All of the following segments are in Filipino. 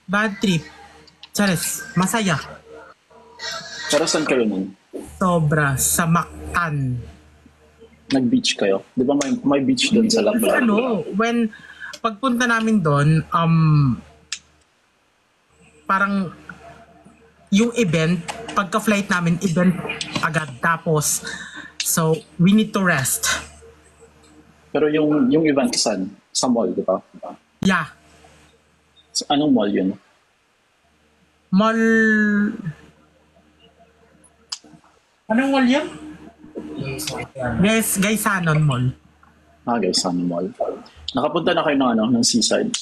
Bad trip. Charis, masaya. Pero saan kayo nun? Sobra, sa Mactan. Nag-beach kayo? Di ba may beach doon sa Lapland? When pagpunta namin doon, parang yung event, pagka-flight namin, event agad. Tapos, so, we need to rest. Pero yung event saan? Sa mall, di ba? Yeah. Anong mall yun? Mall... Anong mall yun? Gaysanon Mall. Gaysanon Mall. Nakapunta na kayo ng Seaside?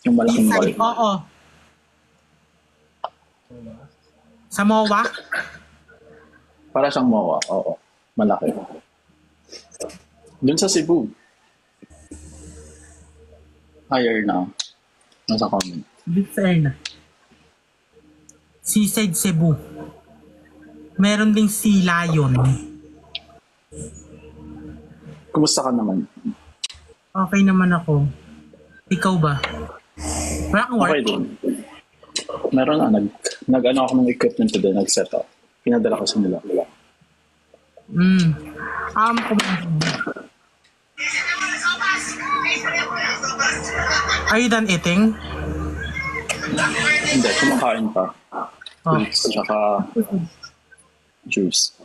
Yung malaking mall? Oo. Sa MOA? Para siyang MOA, oo. Malaki. Doon sa Cebu. Higher na. Nasa comment. Fair na. Seaside Cebu. Meron ding Sea Lion. Kumusta ka naman? Okay naman ako. Ikaw ba? Wala kang work? Okay din. Meron na. Nag-ano ako ng equipment today. Nag-set up. Pinadala ko sa nila. Are you done eating? Hindi. Kumakain pa. Fruits, tsaka juice.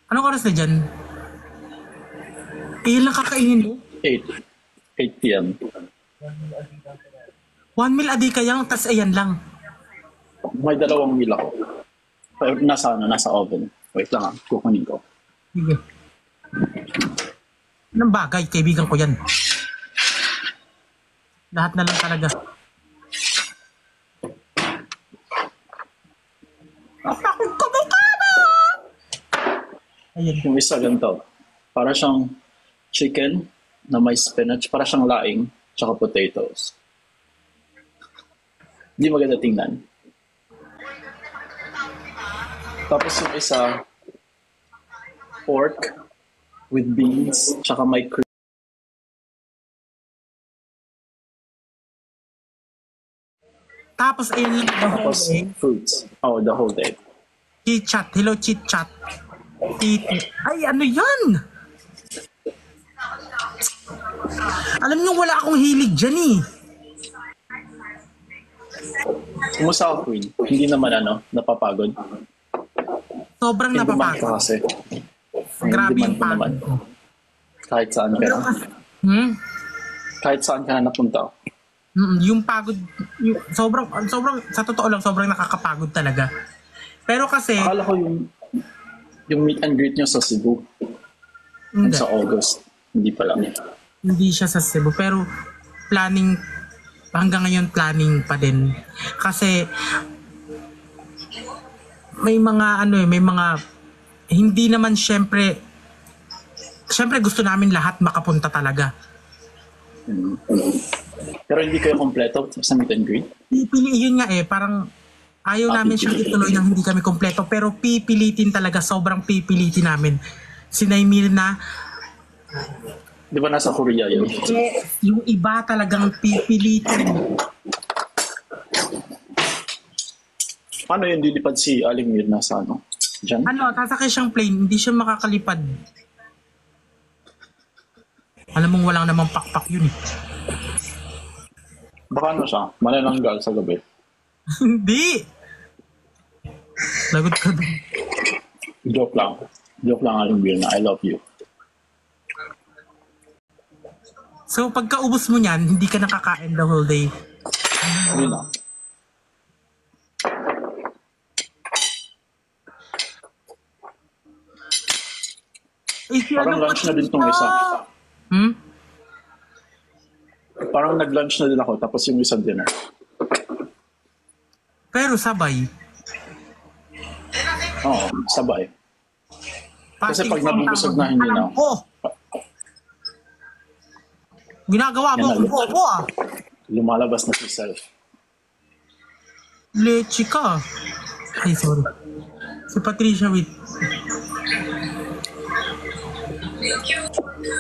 Anong oras na dyan? Ilan lang kakainin mo? 8 p.m. 1 meal a day kayang, tas ayan lang. May 2 meal ako. Pero nasa oven. Wait lang kukunin ko. Sige. Anong bagay? Kaibigan ko yan. Lahat na lang talaga. Takot ko mukha mo! Ayan. Yung isa ganito. Para siyang chicken na may spinach. Para siyang laing. Tsaka potatoes. Hindi maganda tingnan. Tapos yung isa, pork with beans, tsaka may cream. Tapos ayun lang the whole day. Fruits. Oh, the whole day. Chit-chat. Hello, chit-chat. Ay, ano yan? Alam niyo, wala akong hilig dyan eh. Kumusta ako, Queen? Hindi naman napapagod. Sobrang napapagod. Ka kasi. Grabe yung pagod ko. Kahit saan ka na. Kahit saan ka na napunta. Yung pagod, sobrang, sa totoo lang, sobrang nakakapagod talaga. Pero kasi... Akala ko yung meet and greet nyo sa Cebu. Hindi. Sa August. Hindi pala. Hindi siya sa Cebu. Pero planning, hanggang ngayon planning pa din. Kasi may mga may mga hindi naman syempre gusto namin lahat makapunta talaga. Pero hindi kayo kompleto sa meet and greet? Yun nga parang ayaw namin siyang ituloy nang hindi kami kompleto, pero pipilitin talaga, sobrang pipilitin namin. Si Naimir di ba nasa Korea yun? Yung iba talagang pipilitin. Paano yun dilipad si Aling Mirna sa Diyan? Sasakay siyang plane, hindi siya makakalipad. Alam mong walang namang pakpak yun eh. Baka siya? Manananggal sa gabi? Hindi! Lagot ka doon. Joke lang. Joke lang, Aling Mirna. I love you. So, pagkaubos mo niyan, hindi ka nakakain the whole day. Hindi na. Parang lunch na din tong isa. Parang nag-lunch na din ako, tapos yung isang dinner. Pero sabay? Oo, sabay. Kasi pag nabubusog na, hindi na. Ginagawa mo ako Lumalabas na si self. Leche ka. Ay, sorry. Si Patricia with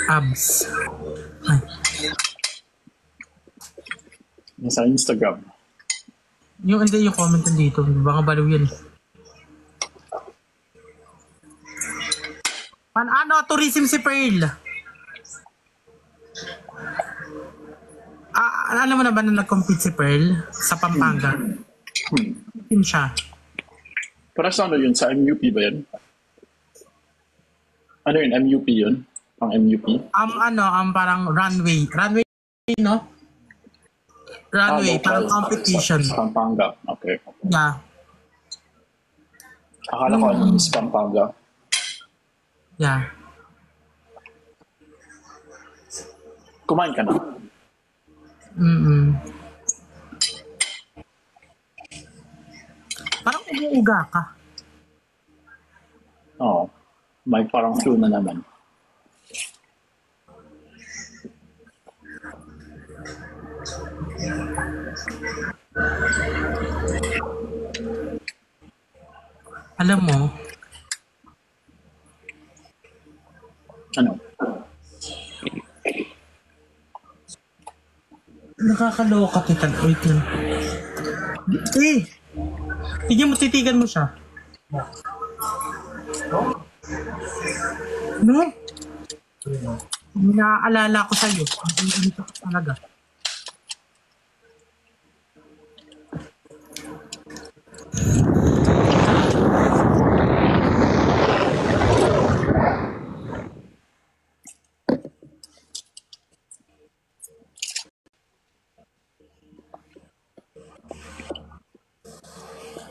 abs. Ay. Sa Instagram. Hindi, yung comment dito. Baka baliw yan. Ano, tourism si Pearl? Alam mo na ba na nag-compete si Pearl sa Pampanga? Team siya. Para sa ano yun? Sa MUP ba yun? Ano yun? MUP yun? Pang MUP? Parang runway. Runway, no? Runway, parang competition. Sa Pampanga. Okay. Yeah. Akala ko ano Miss Pampanga. Yeah. Kumain ka na? Parang umuuga ka. Oo. May parang flu na naman. Alam mo, Ano? nakakaloka kita. Wait lang. Titigan mo siya. No? Naaalala ko sa'yo. Ang inito ka talaga.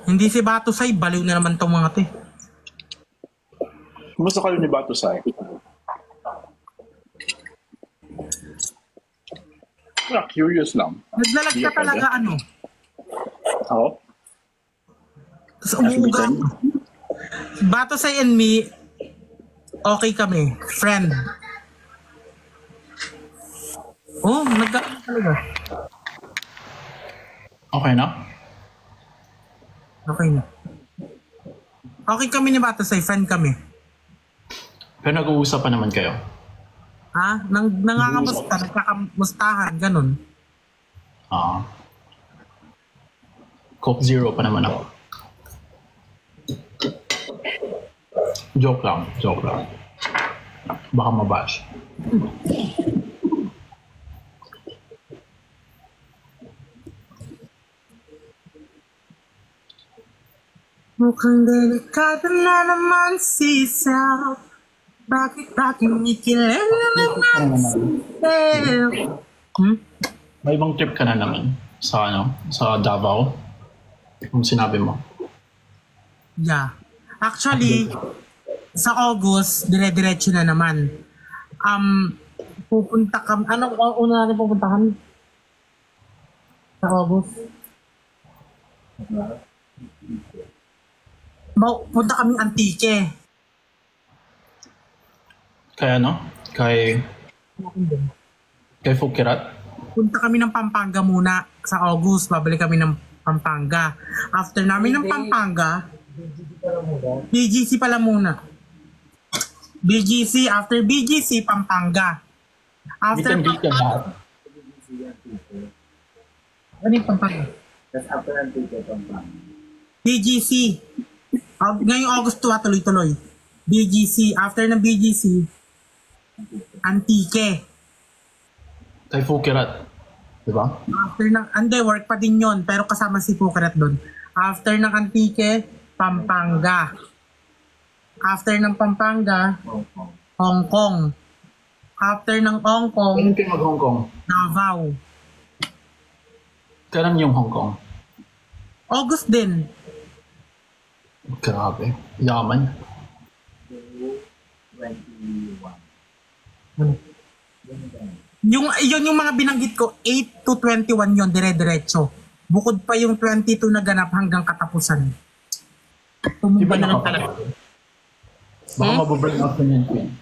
Hindi si Batusay, baliw na naman tong mga to. Kumusta kayo ni Batusay? Curious lang. Naglalag ka talaga ano. Ako? Tapos umuuga. Batusay and me, okay kami. Friend. Oh, nagkaroon talaga. Okay na? Okay na. Okay kami ni Batusay, friend kami. Pero nag-uusap pa naman kayo? Ha? Nangangamusta, nagkakamustahan, ganun. Coke Zero pa naman ako. Joke lang. Baka mabash. Mukhang delikado na naman si Sal. Bakit kumikilala naman si Sal? May ibang trip ka na naman sa Davao? Kung sinabi mo. Yeah. Actually, sa August, dire-diretso na naman. Pupunta kami, una natin pupuntahan? Sa August? Punta kaming Antique. Kaya Kay Fukirat? Punta kami ng Pampanga muna sa August. Babalik kami ng Pampanga. After namin ng Pampanga, BGC pala muna. BGC, after BGC, Pampanga. After Pampanga. Ano yung Pampanga? Tapos after Antique, Pampanga. BGC. Ngayong August 2, tuloy-tuloy. BGC. After ng BGC, Antique. Kay Fukirat. Diba? After ng, work pa din yon, pero kasama si Pukarat doon. After ng Antique, Pampanga. After ng Pampanga, Hong Kong. After ng Hong Kong, Kailan kayo mag-Hong Kong? Davao. Kailan yung Hong Kong? August din. Grabe. Yaman. 21. Yun yung mga binanggit ko, 8 to 21 yon, dire-diretso. Bukod pa yung 22 na ganap hanggang katapusan. Tumumba na lang talaga. Baka mabuburn out na yun, Queen.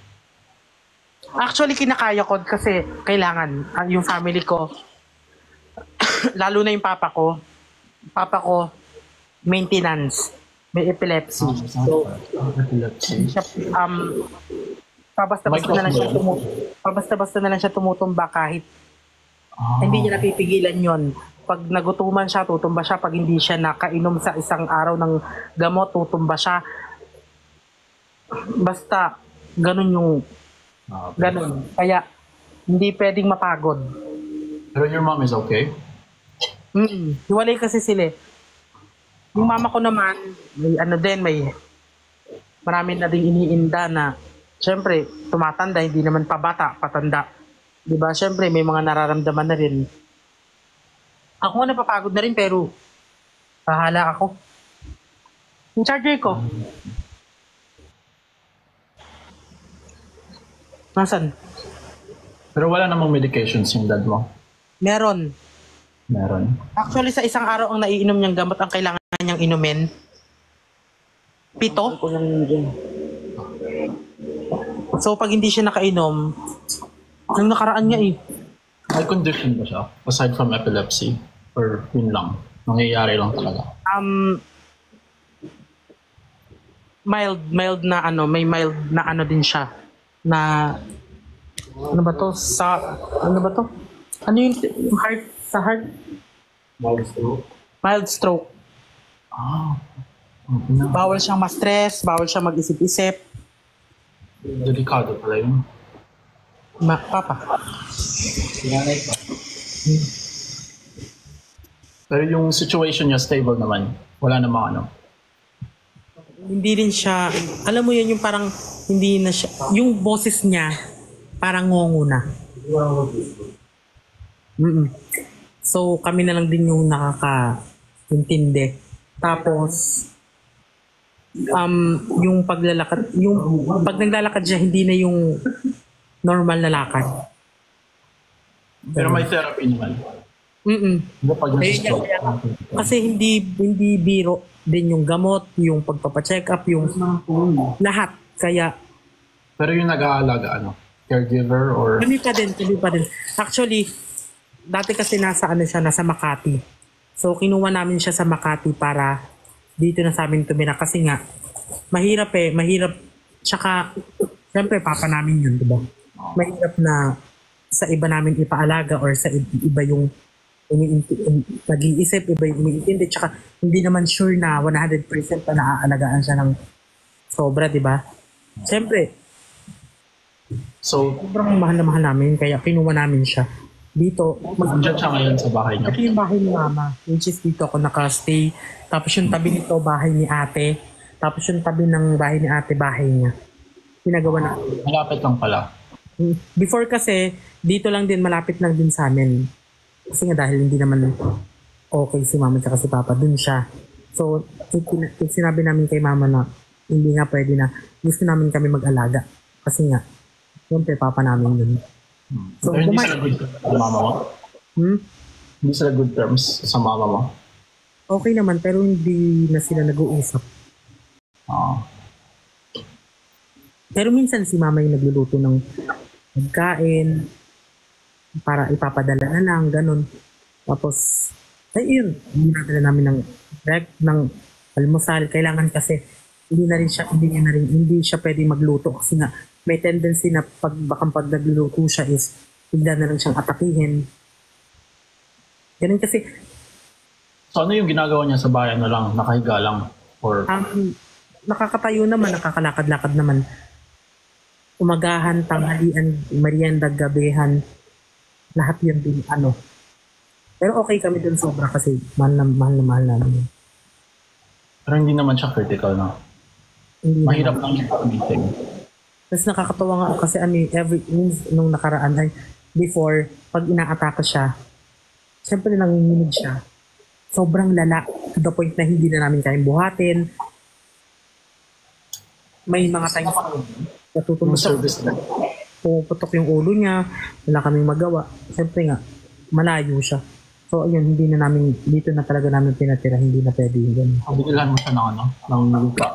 Actually, kinakaya ko kasi kailangan yung family ko, lalo na yung papa ko, maintenance, may epilepsy. So, siya, pabasta-basta na lang siya tumutumba kahit hindi niya napipigilan yon. Pag nagutuman siya, tutumba siya. Pag hindi siya nakainom sa isang araw ng gamot, tutumba siya. Basta, ganun yung, ganun. Kaya, hindi pwedeng mapagod. Pero your mom is okay? Hiwalay kasi sila eh. Yung mama ko naman, may ano din, may marami na ding iniinda na, syempre, tumatanda, hindi naman pabata, patanda. Diba? Syempre, may mga nararamdaman na rin. Ako nga napapagod na rin, pero bahala ako. Yung charger ko. Nasaan? Pero wala namang medications yung dad mo? Meron. Meron. Actually, sa isang araw ang naiinom niyang gamot, ang kailangan niyang inumin. 7. So, pag hindi siya nakainom, nang nakaraan niya eh. May condition ba siya? Aside from epilepsy? Or yun lang? Nangyayari lang talaga? Mild na ano, may mild na ano din siya. Na, ano ba to? Ano ba to? Ano yung heart? Sa heart? Mild stroke. Ah. Okay na. Bawal siyang ma-stress, bawal siyang mag-isip-isip. Delikado pala yun. Papa. Sinanay pa. Pero yung situation niya stable naman. Wala namang ano. Hindi rin siya, alam mo yun, yung parang hindi na siya, yung boses niya, parang ngongo na. So, kami na lang din yung nakaka-intindi. Tapos, yung paglalakad, yung pag naglalakad siya, hindi na yung normal na lakad. Pero may therapy naman. Diba pag nasa-stroke? Kasi hindi biro din yung gamot, yung pagpapacheck up, yung lahat. Kaya, Pero yung nag-aalaga, ano? Caregiver or... kami pa din. Actually, dati kasi nasa Makati. So, kinuha namin siya sa Makati para dito na sa amin tumira. Kasi nga, mahirap. Tsaka, syempre, papa namin yun, diba? Mahirap na sa iba namin ipaalaga or sa iba yung nag-iisip, iba yung umiintindi. Tsaka, hindi naman sure na 100% na naaalagaan siya ng sobra, diba? Syempre, So, sobrang mahal na mahal namin, kaya kinuha namin siya. Dito, andyan siya ngayon sa bahay niya. ito yung bahay ni mama, which is dito ako nakastay. Tapos yung tabi nito, bahay ni ate. Tapos yung tabi ng bahay ni ate, bahay niya. Pinagawa na. Malapit lang pala. Before kasi, dito lang din, malapit lang din sa amin. Kasi nga dahil hindi naman okay si mama at si papa, dun siya. So, sinabi namin kay mama na hindi nga pwede na gusto namin kami mag-alaga. Kasi nga, siyempre papa namin yun. So, Pero hindi sila good terms sa mama mo? Hindi sila good terms sa mama mo? Okay naman, pero hindi na sila nag-uusap. Pero minsan si mama yung nagluluto ng pagkain para ipapadala na lang, ganun. Tapos, ay yun, dinadala namin ng almusal. Kailangan kasi hindi siya pwede magluto kasi nga may tendency na pag nagluto siya is bigla na lang siyang atakihin. Ganun kasi. So ano yung ginagawa niya sa bahay? Ano lang? Nakahiga lang? Or... nakakatayo naman, nakakalakad-lakad naman. Umagahan, tanghalian, merienda, gabihan, lahat yun din, ano. Pero okay kami dun sobra kasi mahal na mahal namin. Pero hindi naman siya critical, no? Hindi Mahirap naman. lang yung meeting. Tapos nakakatawa nga kasi nung nakaraan ay before, pag inaatake siya, siyempre nanginginig siya. Sobrang lala to the point na hindi na namin kayang buhatin. May mga times Yung natutumbas service na. puputok yung ulo niya, wala kaming magawa. Siyempre nga, malayo siya. So ayun, hindi na namin, dito na talaga namin pinatira, hindi na pwede yun. Binilan mo siya ng ano? Ng lupa.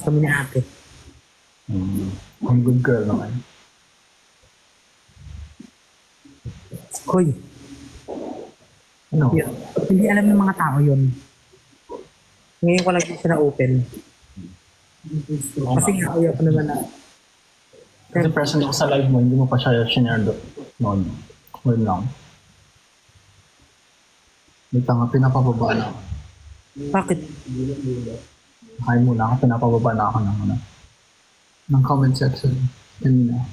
Kami ni ate. Ang good girl naman. Hoy, Ano? yun. Hindi alam ng mga tao yun. Ngayon ko lang din siya na-open. Kasi nga, ayaw ko naman na. Kasi present ako sa live mo, hindi mo pa siya sinare noon. Ngayon lang. May tanga, pinapababa na ako. Bakit? Kain muna ako, pinapababa na ako ng comment section. Kanina.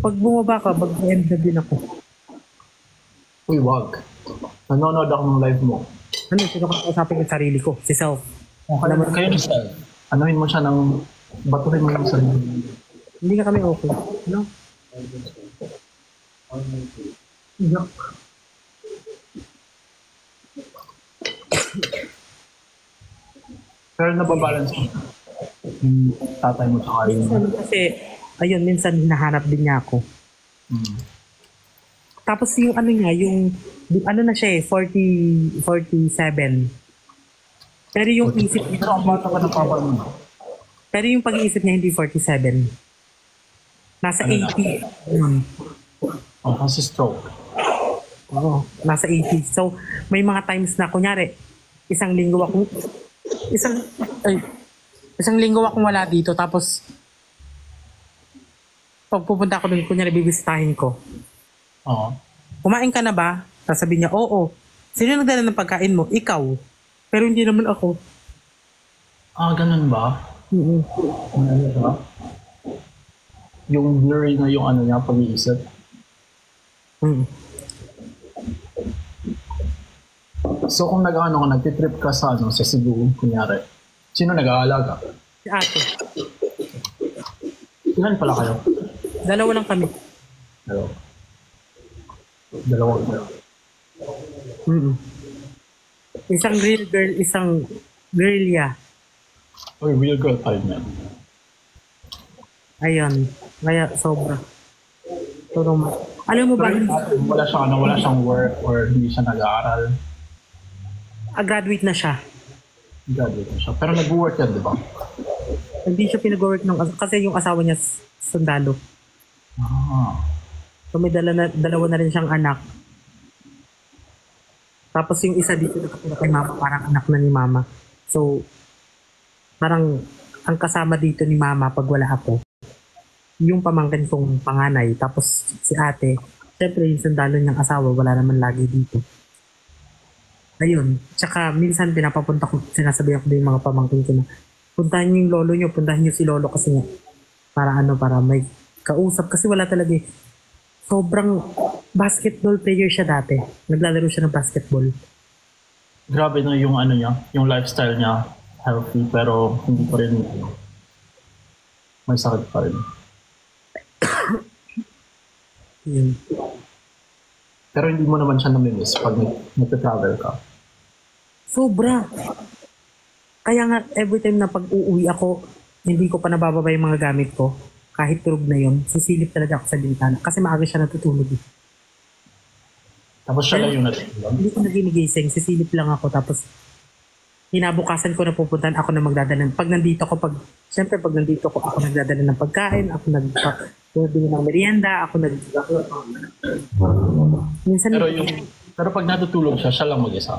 Pag bumaba ka, mag-end na din ako. Uy, wag. Nanonood ako ng live mo. Ano, sino ka kausapin yung sarili ko? Si Self. Kayo ni Sel. Anuhin mo siya ng... Batuhin mo yung sarili. Hindi ka kami okay. Ano? Yuck. Pero nababalance mo. Yung tatay mo sa kayo. Minsan kasi, ayun, minsan hinahanap din niya ako. Tapos yung ano niya, yung ano na siya eh, 47. Pero yung isip niya, Pero ang bata ka na papa mo. pero yung pag-iisip niya hindi 47. Nasa Ano na? 80. Yun. Oh, kasi stroke. Oo, nasa 80. So, may mga times na, kunyari, isang linggo akong wala dito, tapos, pag pupunta ako dun, kunyari, bibisitahin ko. Oo. Kumain ka na ba? Sasabihin niya, oo. Sino nagdala ng pagkain mo? Ikaw. Pero hindi naman ako. Ah, ganun ba? Ano ba? Yung blurry na yung ano niya, pag-iisip. So kung nag-ano ka, nagtitrip ka sa Cebu, kunyari, sino nag-aalaga? Si ate. Ilan pala kayo? Dalawa lang kami. Dalawa. Isang real girl, isang girlia. Uy, real girl pa rin yan. Ayun. Kaya sobra. Alam mo ba, Wala siyang work or hindi siya nag-aaral. graduate na siya. Graduate na siya. Pero nag-work yan, di ba? Hindi siya pinag-work kasi yung asawa niya sundalo. Ah. So may dalawa na rin siyang anak. Tapos yung isa dito nakatira kay mama, parang anak na ni mama. So, parang ang kasama dito ni mama pag wala ako, yung pamangkin kong panganay. Tapos si ate, syempre yung sundalo niyang asawa, wala naman lagi dito. Ayun. Tsaka minsan pinapapunta ko, sinasabihan ko din yung mga pamangkin ko na, puntahan niyo yung lolo niyo, puntahan niyo si lolo kasi nga, para may kausap. Kasi wala talaga eh. Sobrang basketball player siya dati. Naglalaro siya ng basketball. Grabe na yung ano niya, yung lifestyle niya, healthy, pero hindi pa rin, may sakit pa rin. Yun. Pero hindi mo naman siya namimiss pag nag-travel ka. Sobra. Kaya nga, every time na pag-uuwi ako, hindi ko pa nabababa yung mga gamit ko. Kahit tulog na yun, sisilip talaga ako sa bintana. Kasi maaga siya natutulog. Tapos siya lang yung natulog. Hindi ko naginigising, sisilip lang ako. Tapos, hinabukasan ko na pupuntahan, ako na magdadala. Pag nandito ko, siyempre pag nandito ko, ako nagdadala ng pagkain, ako nagbili ng merienda, ako minsan, Pero pag natutulog siya, siya lang mag-isa.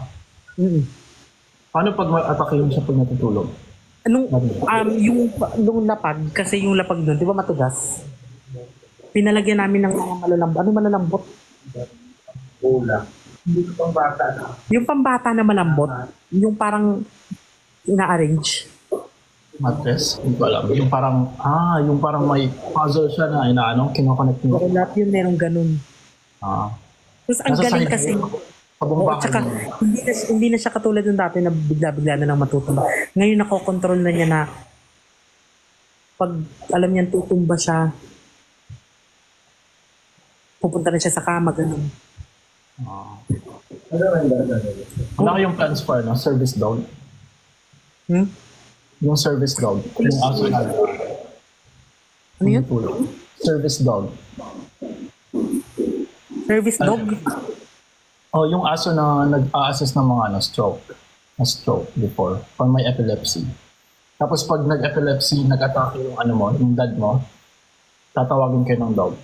Paano pag ma-atakin siya pag natutulog? yung lapag, kasi yung lapag doon, di ba matugas? Pinalagyan namin ng mga malalambot. Ano malalambot? Ulam. Hindi ko pang bata na. Yung pambata na malambot, yung parang ina-arrange. Mattress? Hindi ko alam. Yung parang may puzzle siya na kinoconnect mo. So, lahat yun merong ganun. Tapos ang Nasa galing side kasi, mo, pabumbakan tsaka mo. hindi na siya katulad ng dati na bigla-bigla na lang matutumba. Ngayon nakokontrol na niya na pag alam niyan tutumba siya, pupunta na siya sa kama, ganun. Ano ang gagawin? Wala kayong plans for service dog? Yung service dog. Yung aso na. Ano yun? Service dog. Service dog? Oh, yung aso na nag-a-assist ng mga stroke before, or may epilepsy. Tapos pag nag-epilepsy, nag-atake yung dad mo, tatawagin kayo ng dog.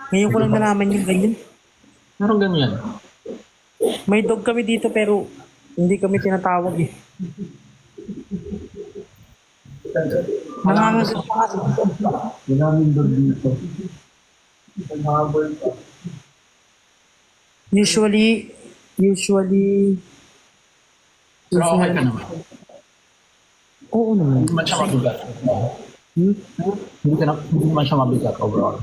Ngayon ko lang nalaman yung ganyan. Meron ganyan. May dog kami dito pero hindi kami tinatawag eh. Nangangagat pa kasi. Hindi namin doon dito. Nakahabol pa. Usually, Pero okay ka naman. oo naman. Hindi man siya mabigat. Hmm? Hindi man siya mabigat overall.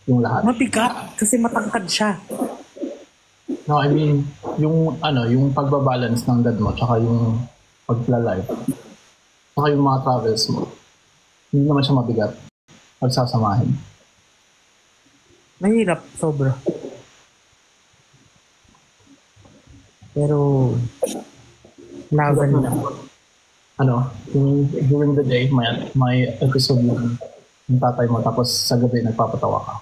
Yung lahat. Mabigat kasi matangkad siya. No, I mean, yung yung pagbabalance ng dad mo, tsaka yung pagla-live, tsaka yung mga travels mo, hindi naman siya mabigat pagsasamahin. Mahirap, sobra. Pero, laban lang. Yung during the day, may episode yung tatay mo, tapos sa gabi nagpapatawa ka.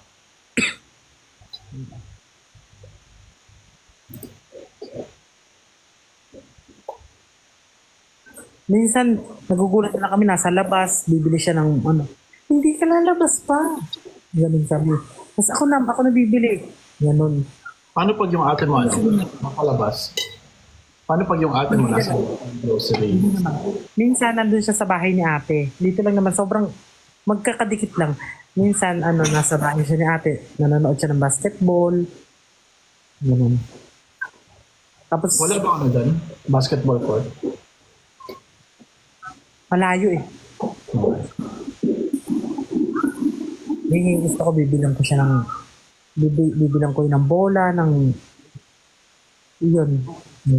Minsan, nagugulat na kami, nasa labas, bibili siya ng hindi ka lalabas pa. Ganun sabi. Tapos ako na bibili. Ganun. Paano pag yung ate mo, makalabas? Paano pag yung ate mo nasa grocery? Minsan, nandun siya sa bahay ni ate. Dito lang naman, sobrang magkakadikit lang. Minsan, nasa bahay siya ni ate. Nanonood siya ng basketball. Ganun. Tapos, Wala ba dyan? Basketball court? malayo eh. Gusto ko, bibilang ko siya ng bibilang ko ng bola, ng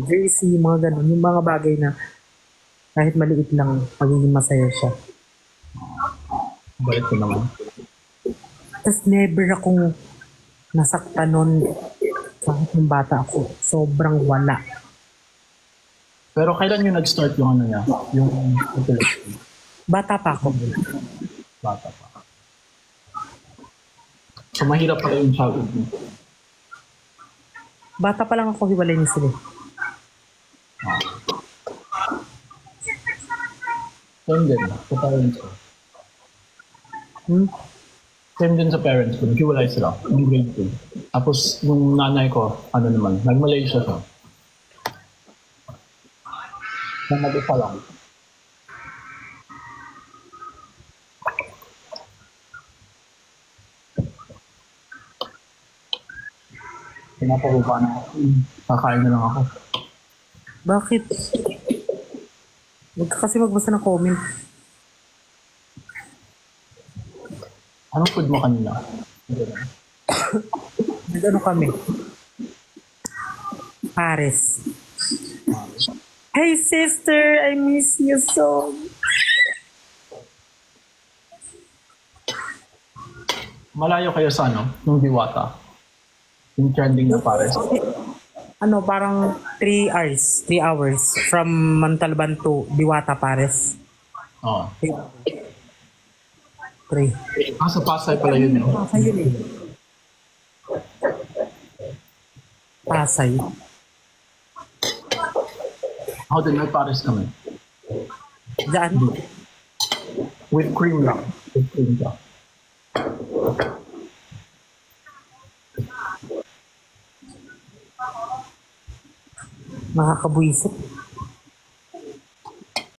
jersey, mga ganun. Yung mga bagay na kahit maliit lang, magiging masaya siya. Balik ko naman. Tapos never akong nasaktan nun kahit ng bata ako. Sobrang wala. Pero kailan yung nag-start yung niya? Yung epilepsy? Bata pa ako. Bata pa. So mahirap pala yung childhood mo. Bata pa lang ako, hiwalay niya sila. Same din, sa parents ko. Same din sa parents ko, naghiwalay sila, yung grade 2. Tapos yung nanay ko, nag-Malaysia siya. Nang mag-isa lang. Pinapababa na ako. Kakain na lang ako. Bakit? Huwag ka kasi magbasa ng comment. Anong food mo kanina? Nag-ano kami? Paris. Hey sister, I miss you so. Malayo kayo sa yung Diwata. Yung trending na Paris. Parang 3 hours. 3 hours. From Montalban to Diwata, Paris. Oo. 3. Sa Pasay pala yun. Pasay yun eh. Pasay. Ako din, may Paris kami. Diyan? With cream lang. With cream lang. Makakabuisit.